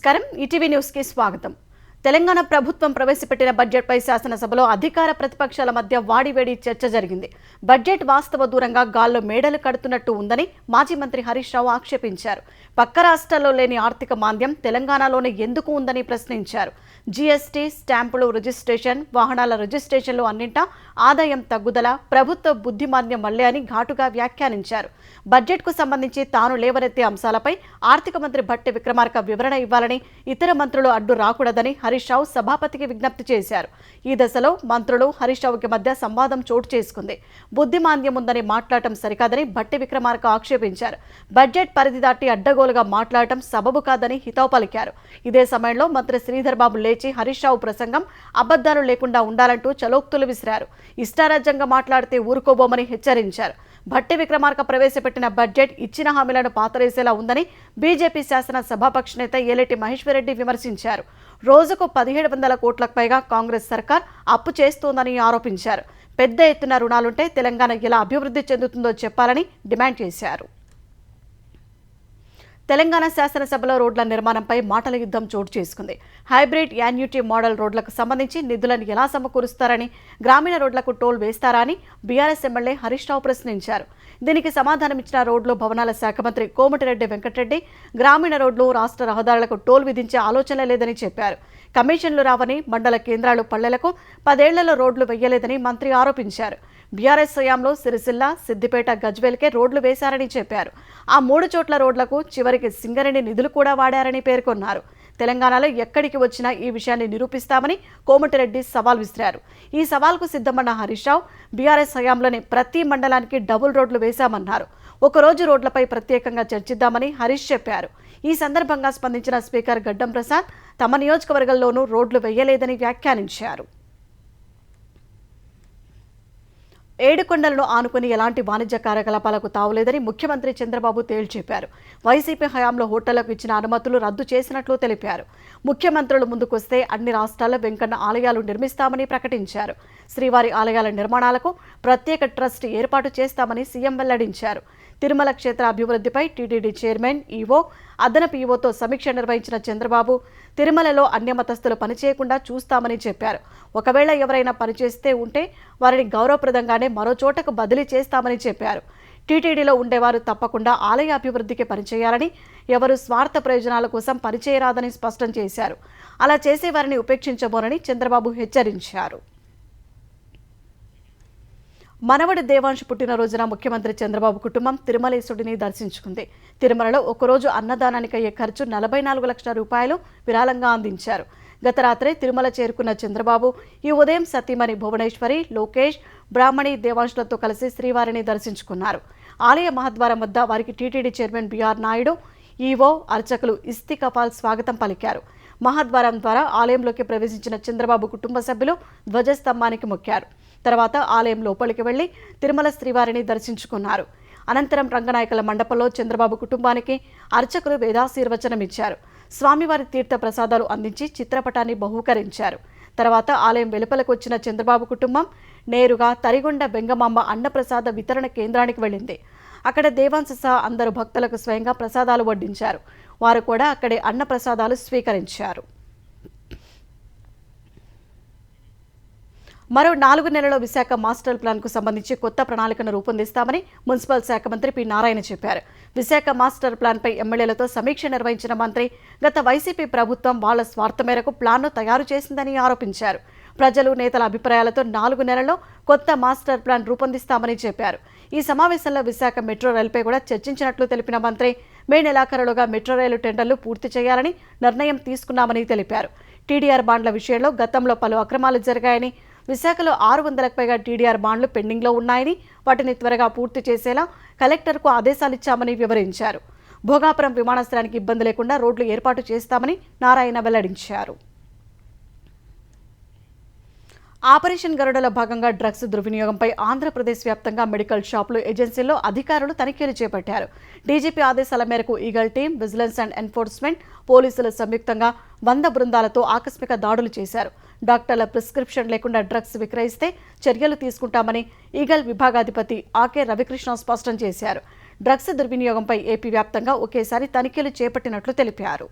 నమస్కారం ETV news కి స్వాగతం. తెలంగాణ ప్రభుత్వం ప్రవేశపెట్టిన బడ్జెట్పై శాసనసభలో అధికార ప్రతిపక్షాల మధ్య వాడివేడి చర్చ జరిగింది. బడ్జెట్ వాస్తవ దూరంగా గాల్లో మేడలు కడుతున్నట్టు ఉందని మాజీ మంత్రి హరీష్ రావు ఆక్షేపించారు. పక్క రాష్ట్రాల్లో లేని ఆర్థిక మాంద్యం తెలంగాణలోనే ఎందుకు ఉందని ప్రశ్నించారు. జీఎస్టీ, స్టాంపులు రిజిస్ట్రేషన్, వాహనాల రిజిస్ట్రేషన్లు అన్నింటా ఆదాయం తగ్గుదల ప్రభుత్వ బుద్ధిమాంద్యం వల్లే అని ఘాటుగా వ్యాఖ్యానించారు. బడ్జెట్కు సంబంధించి తాను లేవనెత్తే అంశాలపై ఆర్థిక మంత్రి భట్టి విక్రమార్క వివరణ ఇవ్వాలని, ఇతర మంత్రులు అడ్డు రాకూడదని హరీష్ రావు సభాపతికి విజ్ఞప్తి చేశారు. ఈ దశలో మంత్రులు హరీష్ రావుకి మధ్య సంవాదం చోటు చేసుకుంది. బుద్ధిమాంద్యం ఉందని మాట్లాడటం సరికాదని భట్టి విక్రమార్క ఆక్షేపించారు. బడ్జెట్ పరిధి దాటి అడ్డగోలుగా మాట్లాడటం సబబు కాదని హితవు పలికారు. ఇదే సమయంలో మంత్రి శ్రీధర్ బాబు లేచి హరీష్ రావు ప్రసంగం అబద్ధాలు లేకుండా ఉండాలంటూ చలోక్తులు విసిరారు. ఇష్టారాజ్యంగా మాట్లాడితే ఊరుకోబోమని హెచ్చరించారు. భట్టి విక్రమార్క ప్రవేశపెట్టిన బడ్జెట్ ఇచ్చిన హామీలను పాతరేసేలా ఉందని బీజేపీ శాసన సభాపక్ష నేత ఏలేటి మహేశ్వర్ రెడ్డి విమర్శించారు. రోజుకు 1700 కోట్లకు పైగా కాంగ్రెస్ సర్కార్ అప్పు చేస్తోందని ఆరోపించారు. పెద్ద ఎత్తున రుణాలుంటే తెలంగాణ ఎలా అభివృద్ధి చెందుతుందో చెప్పాలని డిమాండ్ చేశారు. తెలంగాణ శాసనసభలో రోడ్ల నిర్మాణంపై మాటల యుద్ధం చోటు చేసుకుంది. హైబ్రిడ్ యాన్యుటీ మోడల్ రోడ్లకు సంబంధించి నిధులను ఎలా సమకూరుస్తారని, గ్రామీణ రోడ్లకు టోల్ వేస్తారా అని బీఆర్ఎస్ ఎమ్మెల్యే హరీష్ రావు ప్రశ్నించారు. దీనికి సమాధానమిచ్చిన రోడ్లు భవనాల శాఖ మంత్రి కోమటిరెడ్డి వెంకటరెడ్డి గ్రామీణ రోడ్లు, రాష్ట్ర రహదారులకు టోల్ విధించే ఆలోచన లేదని చెప్పారు. కమిషన్లు రావని, మండల కేంద్రాలు పల్లెలకు 10 ఏళ్లలో రోడ్లు వెయ్యలేదని మంత్రి ఆరోపించారు. బీఆర్ఎస్ హయాంలో సిరిసిల్ల, సిద్దిపేట, గజ్వేల్కే రోడ్లు వేశారని చెప్పారు. ఆ 3 చోట్ల రోడ్లకు చివరికి సింగరేణి నిధులు కూడా వాడారని పేర్కొన్నారు. తెలంగాణలో ఎక్కడికి వచ్చినా ఈ విషయాన్ని నిరూపిస్తామని కోమటిరెడ్డి సవాల్ విసిరారు. ఈ సవాల్కు సిద్ధమన్న హరీష్ రావు బీఆర్ఎస్ హయాంలోనే ప్రతి మండలానికి డబుల్ రోడ్లు వేశామన్నారు. ఒకరోజు రోడ్లపై ప్రత్యేకంగా చర్చిద్దామని హరీష్ చెప్పారు. ఈ సందర్భంగా స్పందించిన స్పీకర్ గడ్డం ప్రసాద్ తమ నియోజకవర్గంలోనూ రోడ్లు వేయలేదని వ్యాఖ్యానించారు. ఏడుకొండలను ఆనుకుని ఎలాంటి వాణిజ్య కార్యకలాపాలకు తావులేదని ముఖ్యమంత్రి చంద్రబాబు తేల్చెప్పారు. వైసీపీ హయాంలో హోటళ్లకు ఇచ్చిన అనుమతులు రద్దు చేసినట్లు తెలిపారు. ముఖ్యమంత్రులు ముందుకొస్తే అన్ని రాష్ట్రాల్లో వెంకన్న ఆలయాలు నిర్మిస్తామని ప్రకటించారు. శ్రీవారి ఆలయాల నిర్మాణాలకు ప్రత్యేక ట్రస్ట్ ఏర్పాటు చేస్తామని సీఎం వెల్లడించారు. తిరుమల క్షేత్ర అభివృద్ధిపై టీటీడీ చైర్మన్, ఈవో, అదనపు ఈవోతో సమీక్ష నిర్వహించిన చంద్రబాబు తిరుమలలో అన్యమతస్థులు పనిచేయకుండా చూస్తామని చెప్పారు. ఒకవేళ ఎవరైనా పనిచేస్తే ఉంటే వారిని గౌరవప్రదంగానే మరో చోటకు బదిలీ చేస్తామని చెప్పారు. టీటీడీలో ఉండేవారు తప్పకుండా ఆలయ అభివృద్ధికి పనిచేయాలని, ఎవరు స్వార్థ ప్రయోజనాల కోసం పనిచేయరాదని స్పష్టం చేశారు. అలా చేసేవారిని ఉపేక్షించబోనని చంద్రబాబు హెచ్చరించారు. మనవడి దేవాంశ్ పుట్టినరోజున ముఖ్యమంత్రి చంద్రబాబు కుటుంబం తిరుమలేశుడిని దర్శించుకుంది. తిరుమలలో ఒకరోజు అన్నదానానికి అయ్యే ఖర్చు 44 లక్షల రూపాయలు విరాళంగా అందించారు. గత రాత్రి తిరుమల చేరుకున్న చంద్రబాబు ఈ ఉదయం సతీమణి భువనేశ్వరి, లోకేష్, బ్రాహ్మణి దేవాంశులతో కలిసి శ్రీవారిని దర్శించుకున్నారు. ఆలయ మహద్వారం వద్ద వారికి TTD chairman BR Naidu, EO, అర్చకులు ఇస్తికపాల్ స్వాగతం పలికారు. మహద్వారం ద్వారా ఆలయంలోకి ప్రవేశించిన చంద్రబాబు కుటుంబ సభ్యులు ధ్వజస్తంభానికి మొక్కారు. తర్వాత ఆలయం లోపలికి వెళ్లి తిరుమల శ్రీవారిని దర్శించుకున్నారు. అనంతరం రంగనాయకుల మండపంలో చంద్రబాబు కుటుంబానికి అర్చకులు వేదాశీర్వచనం ఇచ్చారు. స్వామివారి తీర్థ ప్రసాదాలు అందించి చిత్రపటాన్ని బహూకరించారు. తర్వాత ఆలయం వెలుపలకు వచ్చిన చంద్రబాబు కుటుంబం నేరుగా తరిగొండ బెంగమాంబ అన్నప్రసాద వితరణ కేంద్రానికి వెళ్ళింది. అక్కడ దేవాంశ సహా అందరు భక్తులకు స్వయంగా ప్రసాదాలు వడ్డించారు. వారు కూడా అక్కడే అన్నప్రసాదాలు స్వీకరించారు. మరో 4 నెలల్లో విశాఖ మాస్టర్ ప్లాన్కు సంబంధించి కొత్త ప్రణాళికను రూపొందిస్తామని మున్సిపల్ శాఖ మంత్రి పి నారాయణ చెప్పారు. విశాఖ మాస్టర్ ప్లాన్పై ఎమ్మెల్యేలతో సమీక్ష నిర్వహించిన మంత్రి గత వైసీపీ ప్రభుత్వం వాళ్ల స్వార్థ మేరకు ప్లాన్ను తయారు చేసిందని ఆరోపించారు. ప్రజలు, నేతల అభిప్రాయాలతో 4 నెలల్లో కొత్త మాస్టర్ ప్లాన్ రూపొందిస్తామని చెప్పారు. ఈ సమావేశంలో విశాఖ మెట్రో రైలుపై కూడా చర్చించినట్లు తెలిపిన మంత్రి మే నెలాఖరులోగా మెట్రో రైలు టెండర్లు పూర్తి చేయాలని నిర్ణయం తీసుకున్నామని తెలిపారు. టీడీఆర్ బాండ్ల విషయంలో గతంలో పలు అక్రమాలు జరిగాయని, విశాఖలో 600కు పైగా టీడీఆర్ బాండ్లు పెండింగ్లో ఉన్నాయని, వాటిని త్వరగా పూర్తి చేసేలా కలెక్టర్కు ఆదేశాలిచ్చామని వివరించారు. భోగాపురం విమానాశ్రయానికి ఇబ్బంది లేకుండా రోడ్లు ఏర్పాటు చేస్తామని నారాయణ వెల్లడించారు. ఆపరేషన్ గరుడలో భాగంగా డ్రగ్స్ దుర్వినియోగంపై ఆంధ్రప్రదేశ్ వ్యాప్తంగా మెడికల్ షాపులు, ఏజెన్సీల్లో అధికారులు తనిఖీలు చేపట్టారు. డీజీపీ ఆదేశాల మేరకు eagle team, vigilance and enforcement, పోలీసులు సంయుక్తంగా 100 బృందాలతో ఆకస్మిక దాడులు చేశారు. డాక్టర్ల ప్రిస్క్రిప్షన్ లేకుండా డ్రగ్స్ విక్రయిస్తే చర్యలు తీసుకుంటామని ఈగల్ విభాగాధిపతి ఆకే రవికృష్ణ స్పష్టం చేశారు. డ్రగ్స్ దుర్వినియోగంపై ఏపీ వ్యాప్తంగా ఒకేసారి తనిఖీలు చేపట్టినట్లు తెలిపారు.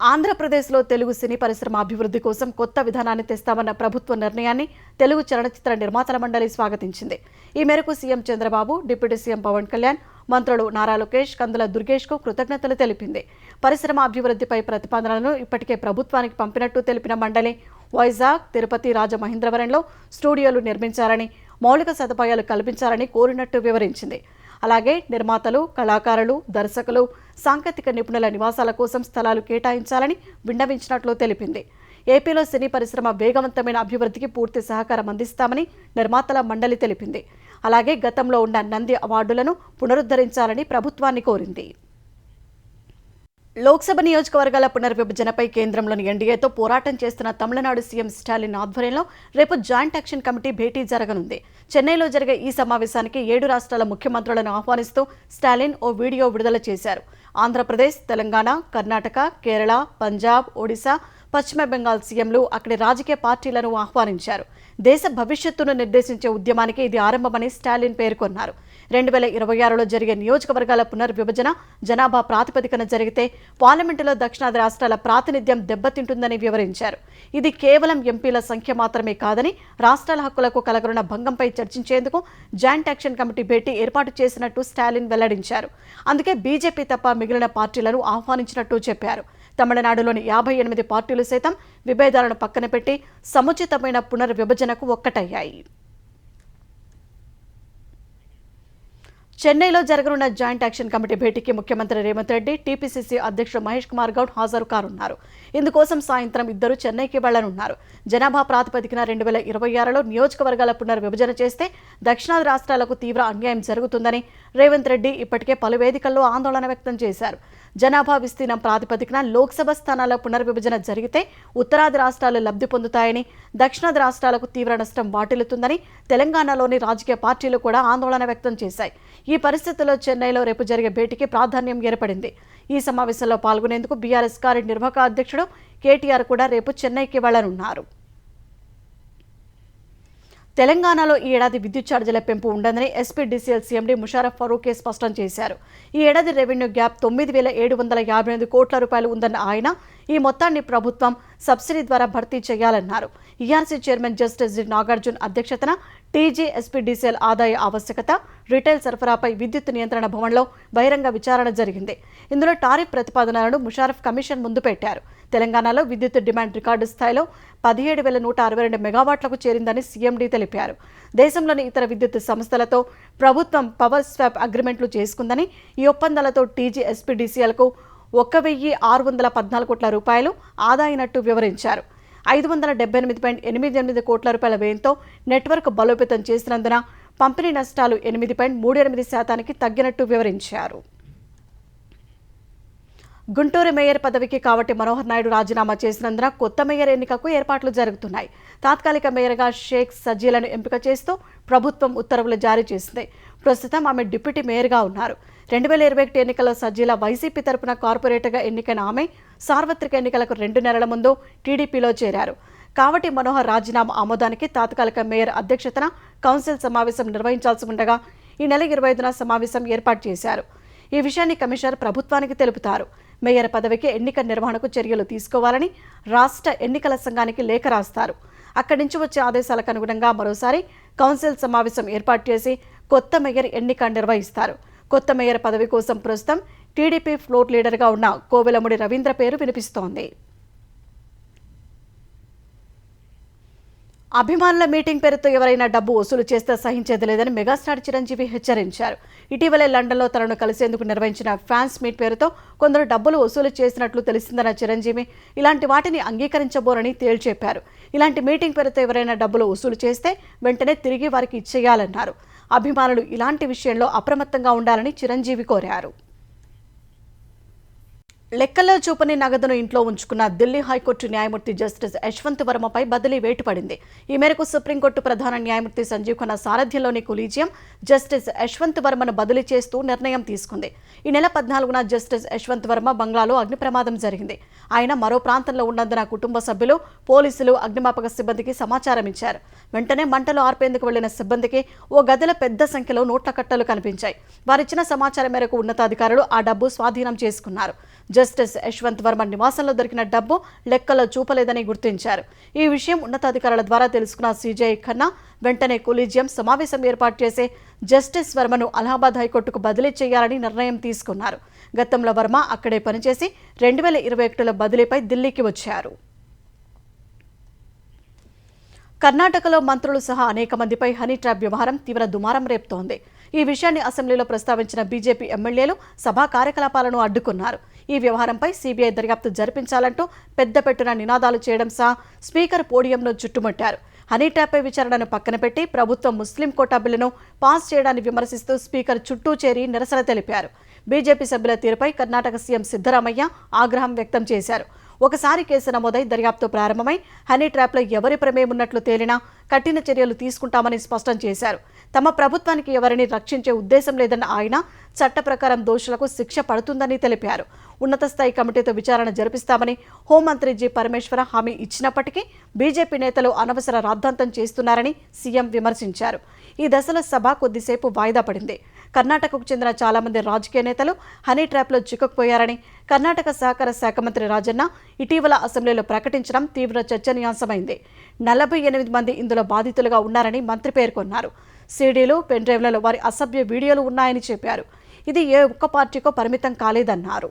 ఆంధ్రప్రదేశ్లో తెలుగు సినీ పరిశ్రమ అభివృద్ధి కోసం కొత్త విధానాన్ని తెస్తామన్న ప్రభుత్వ నిర్ణయాన్ని తెలుగు చలనచిత్ర నిర్మాతల మండలి స్వాగతించింది. ఈ మేరకు CM Chandrababu, deputy CM Pawan Kalyan, మంత్రులు నారా లోకేష్, కందుల దుర్గేష్కు కృతజ్ఞతలు తెలిపింది. పరిశ్రమ అభివృద్ధిపై ప్రతిపాదనలను ఇప్పటికే ప్రభుత్వానికి పంపినట్టు తెలిపిన మండలి వైజాగ్, తిరుపతి, రాజమహేంద్రవరంలో స్టూడియోలు నిర్మించాలని, మౌలిక సదుపాయాలు కల్పించాలని కోరినట్టు వివరించింది. అలాగే నిర్మాతలు, కళాకారులు, దర్శకులు, సాంకేతిక నిపుణుల నివాసాల కోసం స్థలాలు కేటాయించాలని విన్నవించినట్లు తెలిపింది. ఏపీలో సినీ పరిశ్రమ వేగవంతమైన అభివృద్ధికి పూర్తి సహకారం అందిస్తామని నిర్మాతల మండలి తెలిపింది. అలాగే గతంలో ఉన్న నంది అవార్డులను పునరుద్ధరించాలని ప్రభుత్వాన్ని కోరింది. లోక్సభ నియోజకవర్గాల పునర్విభజనపై కేంద్రంలోని ఎన్డీఏతో పోరాటం చేస్తున్న తమిళనాడు సీఎం స్టాలిన్ ఆధ్వర్యంలో రేపు జాయింట్ యాక్షన్ కమిటీ భేటీ జరగనుంది. చెన్నైలో జరిగే ఈ సమావేశానికి 7 రాష్ట్రాల ముఖ్యమంత్రులను ఆహ్వానిస్తూ స్టాలిన్ ఓ వీడియో విడుదల చేశారు. ఆంధ్రప్రదేశ్, తెలంగాణ, కర్ణాటక, కేరళ, పంజాబ్, ఒడిశా, పశ్చిమ బెంగాల్ సీఎంలు అక్కడి రాజకీయ పార్టీలను ఆహ్వానించారు. దేశ భవిష్యత్తును నిర్దేశించే ఉద్యమానికి ఇది ఆరంభమని స్టాలిన్ పేర్కొన్నారు. 2026లో జరిగే నియోజకవర్గాల పునర్విభజన జనాభా ప్రాతిపదికన జరిగితే పార్లమెంటులో దక్షిణాది రాష్ట్రాల ప్రాతినిధ్యం దెబ్బతింటుందని వివరించారు. ఇది కేవలం ఎంపీల సంఖ్య మాత్రమే కాదని రాష్ట్రాల హక్కులకు కలగనున్న భంగంపై చర్చించేందుకు జాయింట్ యాక్షన్ కమిటీ భేటీ ఏర్పాటు చేసినట్టు స్టాలిన్ వెల్లడించారు. అందుకే బీజేపీ తప్ప మిగిలిన పార్టీలను ఆహ్వానించినట్టు చెప్పారు. తమిళనాడులోని 58 పార్టీలు సైతం విభేదాలను పక్కన పెట్టి సముచితమైన పునర్విభజనకు ఒక్కటయ్యాయి. చెన్నైలో జరగనున్న జాయింట్ యాక్షన్ కమిటీ భేటీకి ముఖ్యమంత్రి రేవంత్ రెడ్డి, టీపీసీసీ అధ్యక్షుడు మహేష్ కుమార్ గౌడ్ హాజరు కానున్నారు. ఇందుకోసం సాయంత్రం ఇద్దరు చెన్నైకి వెళ్లనున్నారు. జనాభా ప్రాతిపదికన 2026లో నియోజకవర్గాల పునర్విభజన చేస్తే దక్షిణాది రాష్ట్రాలకు తీవ్ర అన్యాయం జరుగుతుందని రేవంత్ రెడ్డి ఇప్పటికే పలు వేదికల్లో ఆందోళన వ్యక్తం చేశారు. జనాభా విస్తీర్ణం ప్రాతిపదికన లోక్సభ స్థానాల పునర్విభజన జరిగితే ఉత్తరాది రాష్ట్రాలు లబ్ధి పొందుతాయని, దక్షిణాది రాష్ట్రాలకు తీవ్ర నష్టం వాటిల్లుతుందని తెలంగాణలోని రాజకీయ పార్టీలు కూడా ఆందోళన వ్యక్తం చేశాయి. ఈ పరిస్థితుల్లో చెన్నైలో రేపు జరిగే భేటీకి ప్రాధాన్యం ఏర్పడింది. ఈ సమావేశంలో పాల్గొనేందుకు బీఆర్ఎస్ కార్యనిర్వాహక అధ్యక్షుడు కేటీఆర్ కూడా రేపు చెన్నైకి వెళ్లనున్నారు. తెలంగాణలో ఈ ఏడాది విద్యుత్ ఛార్జీల పెంపు ఉండదని ఎస్పీడీసీఎల్ సీఎండీ ముషారఫ్ ఫరూఖీ స్పష్టం చేశారు. ఈ ఏడాది రెవెన్యూ గ్యాప్ 9,758 కోట్ల రూపాయలు ఉందన్న ఆయన ఈ మొత్తాన్ని ప్రభుత్వం సబ్సిడీ ద్వారా భర్తీ చేయాలన్నారు. ERC chairman justice G Nagarjuna అధ్యక్షతన టీజీ ఎస్పీడీసీఎల్ ఆదాయ ఆవశ్యకత, రిటైల్ సరఫరాపై విద్యుత్ నియంత్రణ భవన్లో బహిరంగ విచారణ జరిగింది. ఇందులో టారిఫ్ ప్రతిపాదనలను ముషారఫ్ కమిషన్ ముందు పెట్టారు. తెలంగాణలో విద్యుత్ డిమాండ్ రికార్డు స్థాయిలో 17,162 మెగావాట్లకు చేరిందని సీఎండీ తెలిపారు. దేశంలోని ఇతర విద్యుత్ సంస్థలతో ప్రభుత్వం పవర్ స్వాప్ అగ్రిమెంట్లు చేసుకుందని, ఈ ఒప్పందాలతో టీజీ ఎస్పీడీసీఎల్కు 1,614 కోట్ల రూపాయలు ఆదా అయినట్టు వివరించారు. 578.88 కోట్ల రూపాయల వ్యయంతో నెట్వర్క్ బలోపేతం చేసినందున పంపిణీ నష్టాలు 8.38% తగ్గినట్టు వివరించారు. గుంటూరు మేయర్ పదవికి కావటి మనోహర్ నాయుడు రాజీనామా చేసినందున కొత్త మేయర్ ఎన్నికకు ఏర్పాట్లు జరుగుతున్నాయి. తాత్కాలిక మేయర్గా షేక్ సజీలను ఎంపిక చేస్తూ ప్రభుత్వం ఉత్తర్వులు జారీ చేసింది. ప్రస్తుతం ఆమె డిప్యూటీ మేయర్గా ఉన్నారు. 2021 ఎన్నికల్లో సజీల వైసీపీ తరపున కార్పొరేటర్గా ఎన్నికైన ఆమె సార్వత్రిక ఎన్నికలకు 2 నెలల ముందు టీడీపీలో చేరారు. కావటి మనోహర్ రాజీనామా ఆమోదానికి తాత్కాలిక మేయర్ అధ్యక్షతన కౌన్సిల్ సమావేశం నిర్వహించాల్సి ఉండగా ఈ నెల 25న సమావేశం ఏర్పాటు చేశారు. ఈ విషయాన్ని కమిషనర్ ప్రభుత్వానికి తెలుపుతారు. మేయర్ పదవికి ఎన్నిక నిర్వహణకు చర్యలు తీసుకోవాలని రాష్ట్ర ఎన్నికల సంఘానికి లేఖ రాస్తారు. అక్కడి నుంచి వచ్చే ఆదేశాలకు అనుగుణంగా మరోసారి కౌన్సిల్ సమావేశం ఏర్పాటు చేసి కొత్త మేయర్ ఎన్నిక నిర్వహిస్తారు. కొత్త మేయర్ పదవి కోసం ప్రస్తుతం టీడీపీ ఫ్లోర్ లీడర్గా ఉన్న కోవెలముడి రవీంద్ర పేరు వినిపిస్తోంది. అభిమానుల మీటింగ్ పేరుతో ఎవరైనా డబ్బు వసూలు చేస్తే సహించేది లేదని మెగాస్టార్ చిరంజీవి హెచ్చరించారు. ఇటీవలే లండన్లో తనను కలిసేందుకు నిర్వహించిన ఫ్యాన్స్ మీట్ పేరుతో కొందరు డబ్బులు వసూలు చేసినట్లు తెలిసిందన్న చిరంజీవి ఇలాంటి వాటిని అంగీకరించబోరని తేల్చెప్పారు. ఇలాంటి మీటింగ్ పేరుతో ఎవరైనా డబ్బులు వసూలు చేస్తే వెంటనే తిరిగి వారికి ఇచ్చేయాలన్నారు. అభిమానులు ఇలాంటి విషయంలో అప్రమత్తంగా ఉండాలని చిరంజీవి కోరారు. లెక్కల్లో చూపని నగదును ఇంట్లో ఉంచుకున్న ఢిల్లీ హైకోర్టు న్యాయమూర్తి జస్టిస్ యశ్వంత్ వర్మపై బదిలీ వేటు పడింది. ఈ మేరకు సుప్రీంకోర్టు ప్రధాన న్యాయమూర్తి సంజీవ్ ఖన్నా సారథ్యంలోని కొలీజియం జస్టిస్ యశ్వంత్ వర్మను బదిలీ చేస్తూ నిర్ణయం తీసుకుంది. ఈ నెల 14న జస్టిస్ యశ్వంత్ వర్మ బంగ్లాలో అగ్ని ప్రమాదం జరిగింది. ఆయన మరో ప్రాంతంలో ఉన్నందున కుటుంబ సభ్యులు, పోలీసులు, అగ్నిమాపక సిబ్బందికి సమాచారం ఇచ్చారు. వెంటనే మంటలు ఆర్పేందుకు వెళ్లిన సిబ్బందికి ఓ గదిలో పెద్ద సంఖ్యలో నోట్ల కట్టలు కనిపించాయి. వారిచ్చిన సమాచారం మేరకు ఉన్నతాధికారులు ఆ డబ్బు స్వాధీనం చేసుకున్నారు. జస్టిస్ యశ్వంత్ వర్మ నివాసంలో దొరికిన డబ్బు లెక్కలో చూపలేదని గుర్తించారు. ఈ విషయం ఉన్నతాధికారుల ద్వారా తెలుసుకున్న సిజేఐ ఖన్నా వెంటనే కొలీజియం సమావేశం ఏర్పాటు చేసి జస్టిస్ వర్మను అలహాబాద్ హైకోర్టుకు బదిలీ చేయాలని నిర్ణయం తీసుకున్నారు. గతంలో వర్మ అక్కడే పనిచేసి 2021లో బదిలీపై ఢిల్లీకి వచ్చారు. కర్ణాటకలో మంత్రులు సహా అనేక మందిపై హనీ ట్రాప్ వ్యవహారం తీవ్ర దుమారం రేపుతోంది. ఈ విషయాన్ని అసెంబ్లీలో ప్రస్తావించిన బీజేపీ ఎమ్మెల్యేలు సభా కార్యకలాపాలను అడ్డుకున్నారు. ఈ వ్యవహారంపై సీబీఐ దర్యాప్తు జరిపించాలంటూ పెద్దపెట్టున నినాదాలు చేయడం సహా స్పీకర్ పోడియంను చుట్టుముట్టారు. హనీ ట్రాప్పై విచారణను పక్కన పెట్టి ప్రభుత్వం ముస్లిం కోటా బిల్లును పాస్ చేయడాన్ని విమర్శిస్తూ స్పీకర్ చుట్టూ చేరి నిరసన తెలిపారు. బీజేపీ సభ్యుల తీరుపై కర్ణాటక సీఎం సిద్ధరామయ్య ఆగ్రహం వ్యక్తం చేశారు. ఒకసారి కేసు నమోదై దర్యాప్తు ప్రారంభమై హనీ ట్రాప్లో ఎవరి ప్రమేయం ఉన్నట్లు తేలినా కఠిన చర్యలు తీసుకుంటామని స్పష్టం చేశారు. తమ ప్రభుత్వానికి ఎవరిని రక్షించే ఉద్దేశం లేదన్న ఆయన చట్ట ప్రకారం దోషులకు శిక్ష పడుతుందని తెలిపారు. ఉన్నత స్థాయి కమిటీతో విచారణ జరిపిస్తామని హోంమంత్రి జి పరమేశ్వర హామీ ఇచ్చినప్పటికీ బీజేపీ నేతలు అనవసర రాద్ధాంతం చేస్తున్నారని సీఎం విమర్శించారు. ఈ దశలో సభ కొద్దిసేపు వాయిదా పడింది. కర్ణాటకకు చెందిన చాలా మంది రాజకీయ నేతలు హనీ ట్రాప్లో చిక్కుకుపోయారని కర్ణాటక సహకార శాఖ మంత్రి రాజన్న ఇటీవల అసెంబ్లీలో ప్రకటించడం తీవ్ర చర్చనీయాంశమైంది. 48 మంది ఇందులో బాధితులుగా ఉన్నారని మంత్రి పేర్కొన్నారు. సీడీలు, పెన్ డ్రైవ్లలో వారి అసభ్య వీడియోలు ఉన్నాయని చెప్పారు. ఇది ఏ ఒక్క పార్టీకో పరిమితం కాలేదన్నారు.